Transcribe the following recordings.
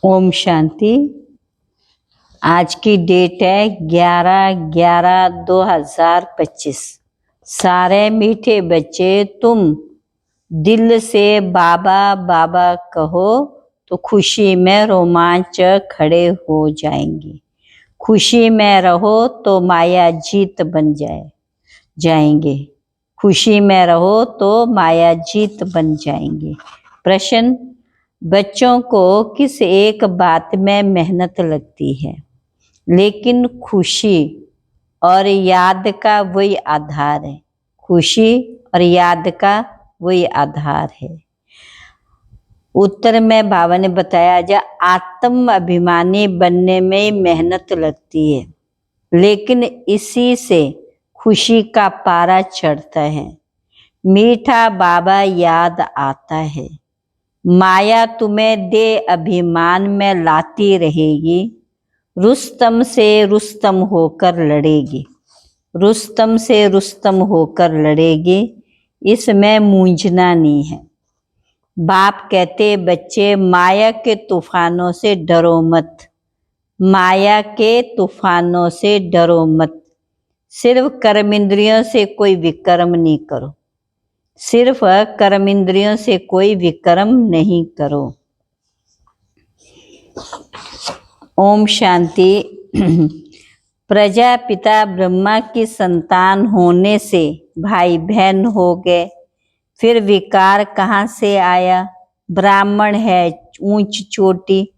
ओम शांति। आज की डेट है 11/11/2025। सारे मीठे बच्चे तुम दिल से बाबा बाबा कहो तो खुशी में रोमांच खड़े हो जाएंगे। खुशी में रहो तो माया जीत बन जाएंगे। खुशी में रहो तो माया जीत बन जाएंगे। प्रश्न, बच्चों को किस एक बात में मेहनत लगती है, लेकिन खुशी और याद का वही आधार है। खुशी और याद का वही आधार है। उत्तर में बाबा ने बताया, जब आत्म अभिमानी बनने में मेहनत लगती है, लेकिन इसी से खुशी का पारा चढ़ता है। मीठा बाबा याद आता है। माया तुम्हें दे अभिमान में लाती रहेगी। रुस्तम से रुस्तम होकर लड़ेगी। रुस्तम से रुस्तम होकर लड़ेगी। इसमें मूंझना नहीं है। बाप कहते, बच्चे माया के तूफानों से डरो मत। माया के तूफानों से डरो मत। सिर्फ कर्म इंद्रियों से कोई विकर्म नहीं करो। सिर्फ कर्म इंद्रियों से कोई विकर्म नहीं करो। ओम शांति। प्रजापिता ब्रह्मा की संतान होने से भाई बहन हो गए, फिर विकार कहाँ से आया? ब्राह्मण है ऊंच चोटी,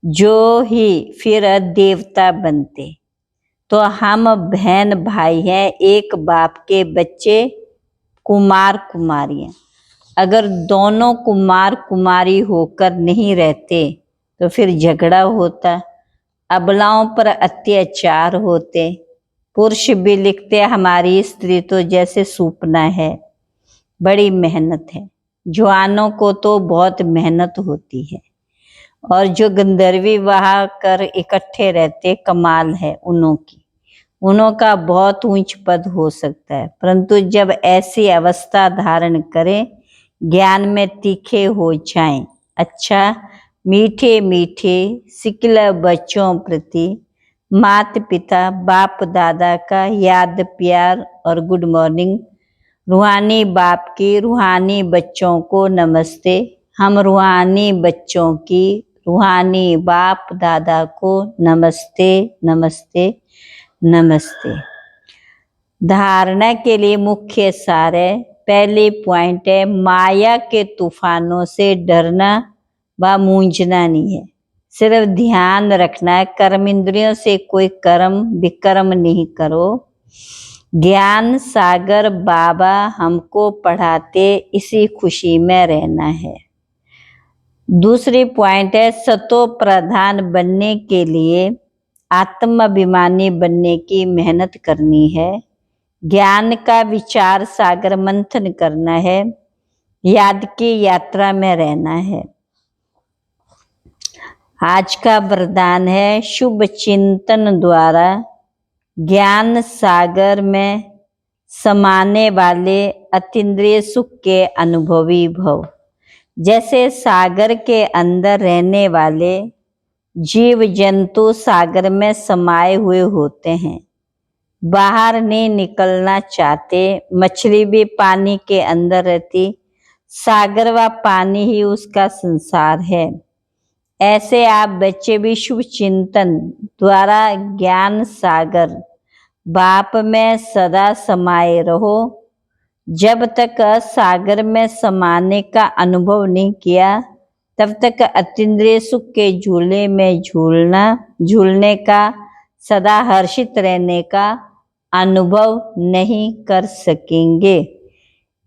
जो ही फिर देवता बनते। तो हम बहन भाई हैं, एक बाप के बच्चे, कुमार कुमारियां। अगर दोनों कुमार कुमारी होकर नहीं रहते तो फिर झगड़ा होता, अबलाओं पर अत्याचार होते। पुरुष भी लिखते, हमारी स्त्री तो जैसे सूपना है, बड़ी मेहनत है। जवानों को तो बहुत मेहनत होती है, और जो गंधर्वी वहा कर इकट्ठे रहते, कमाल है उन्हों का बहुत ऊंच पद हो सकता है। परंतु जब ऐसी अवस्था धारण करें, ज्ञान में तीखे हो जाएं, अच्छा मीठे मीठे सिकल बच्चों प्रति माता पिता बाप दादा का याद प्यार और गुड मॉर्निंग। रूहानी बाप की रूहानी बच्चों को नमस्ते। हम रूहानी बच्चों की रूहानी बाप दादा को नमस्ते नमस्ते नमस्ते। धारणा के लिए मुख्य सार है। पहले पॉइंट है, माया के तूफानों से डरना व मूंझना नहीं है। सिर्फ ध्यान रखना है, कर्म इंद्रियों से कोई कर्म विकर्म नहीं करो। ज्ञान सागर बाबा हमको पढ़ाते, इसी खुशी में रहना है। दूसरी पॉइंट है, सतो प्रधान बनने के लिए आत्माभिमानी बनने की मेहनत करनी है। ज्ञान का विचार सागर मंथन करना है। याद की यात्रा में रहना है। आज का वरदान है, शुभ चिंतन द्वारा ज्ञान सागर में समाने वाले अतीन्द्रिय सुख के अनुभवी भव। जैसे सागर के अंदर रहने वाले जीव जंतु सागर में समाये हुए होते हैं, बाहर नहीं निकलना चाहते। मछली भी पानी के अंदर रहती, सागर व पानी ही उसका संसार है। ऐसे आप बच्चे भी शुभ चिंतन द्वारा ज्ञान सागर बाप में सदा समाये रहो। जब तक सागर में समाने का अनुभव नहीं किया, तब तक अतीन्द्रिय सुख के झूले में झूलने का, सदा हर्षित रहने का अनुभव नहीं कर सकेंगे।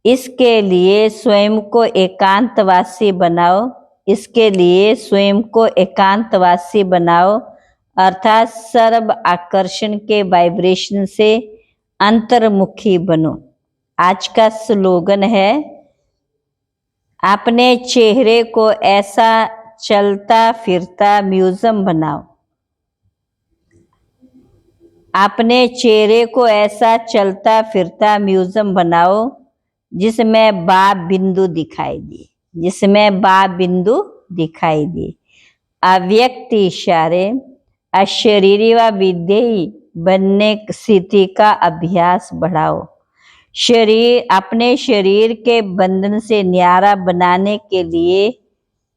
इसके लिए स्वयं को एकांतवासी बनाओ। इसके लिए स्वयं को एकांतवासी बनाओ, अर्थात सर्व आकर्षण के वाइब्रेशन से अंतर्मुखी बनो। आज का स्लोगन है, अपने चेहरे को ऐसा चलता फिरता म्यूजियम बनाओ। अपने चेहरे को ऐसा चलता फिरता म्यूजियम बनाओ जिसमें बा बिंदु दिखाई दे, जिसमें बा बिंदु दिखाई दे। अव्यक्त इशारे अशरीरी व विधेयी बनने स्थिति का अभ्यास बढ़ाओ। अपने शरीर के बंधन से न्यारा बनाने के लिए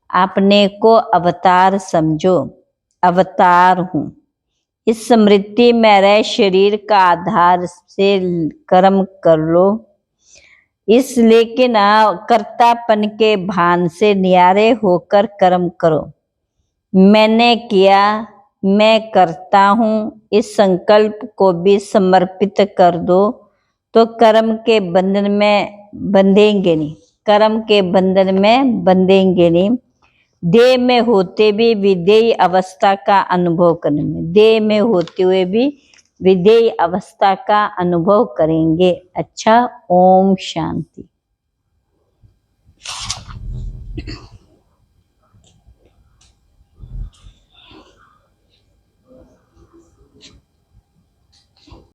अपने को अवतार समझो। अवतार हूँ, इस स्मृति में रह शरीर का आधार से कर्म कर लो। इस लेकिन कर्तापन के भान से न्यारे होकर कर्म करो। मैंने किया, मैं करता हूँ, इस संकल्प को भी समर्पित कर दो तो कर्म के बंधन में बंधेंगे नहीं। कर्म के बंधन में बंधेंगे नहीं। देह में होते भी विधेय अवस्था का अनुभव करेंगे। देह में होते हुए भी विधेय अवस्था का अनुभव करेंगे। अच्छा, ओम शांति।